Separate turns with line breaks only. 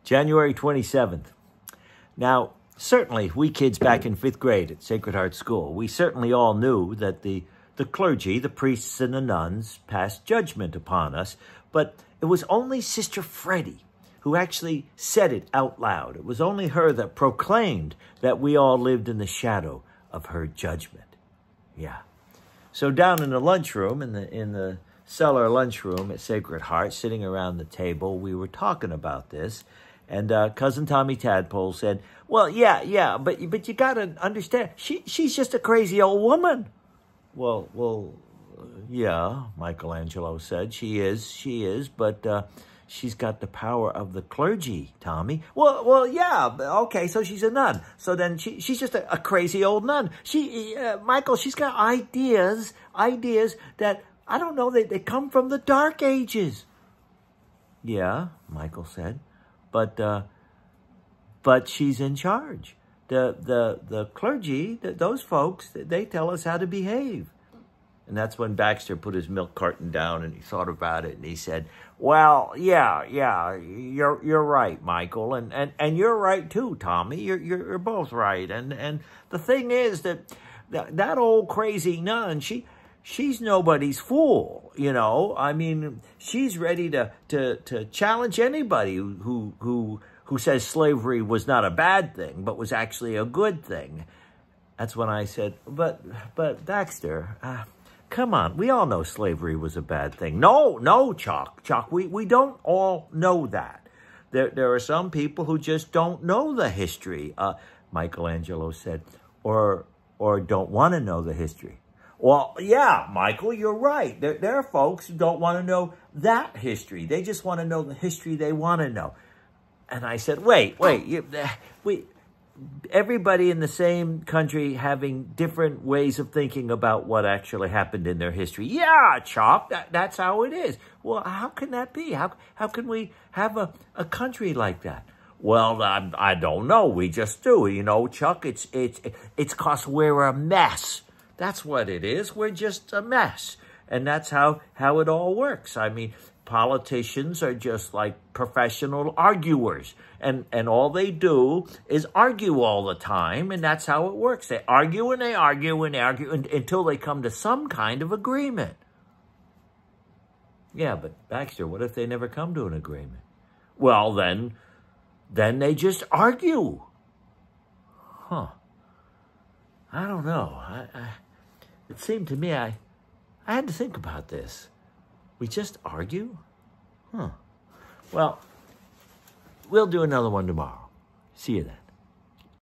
January 27th. Now, certainly, we kids back in 5th grade at Sacred Heart School, we certainly all knew that the clergy, the priests and the nuns, passed judgment upon us, but it was only Sister Freddie who actually said it out loud. It was only her that proclaimed that we all lived in the shadow of her judgment. Yeah. So down in the lunchroom, in the cellar lunchroom at Sacred Heart, sitting around the table, we were talking about this. And Cousin Tommy Tadpole said, well, yeah, but you got to understand, she's just a crazy old woman. Well, yeah, Michelangelo said, she is, but she's got the power of the clergy, Tommy. Well, yeah, okay, so she's a nun. So then she's just a crazy old nun. Michael, she's got ideas that, I don't know, they come from the Dark Ages. Yeah, Michael said. But she's in charge. The clergy, those folks, they tell us how to behave. And that's when Baxter put his milk carton down and he thought about it and he said, well, yeah, you're right, Michael, and you're right too, Tommy. You're both right. And the thing is that old crazy nun, she's nobody's fool, you know. I mean, she's ready to challenge anybody who says slavery was not a bad thing, but was actually a good thing. That's when I said, but Baxter, come on, we all know slavery was a bad thing. No, Chuck, we don't all know that. There are some people who just don't know the history, Michelangelo said, or don't want to know the history. Well, yeah, Michael, you're right. There are folks who don't want to know that history. They just want to know the history they want to know. And I said, wait, everybody in the same country having different ways of thinking about what actually happened in their history. Yeah, Chuck, that's how it is. Well, how can that be? How can we have a country like that? Well, I don't know. We just do. You know, Chuck, it's 'cause we're a mess. That's what it is. We're just a mess. And that's how it all works. I mean, politicians are just like professional arguers. And all they do is argue all the time. And that's how it works. They argue and they argue and they argue until they come to some kind of agreement. Yeah, but Baxter, what if they never come to an agreement? Well, then they just argue. Huh. I don't know. It seemed to me I had to think about this. We just argue? Huh. Well, we'll do another one tomorrow. See you then.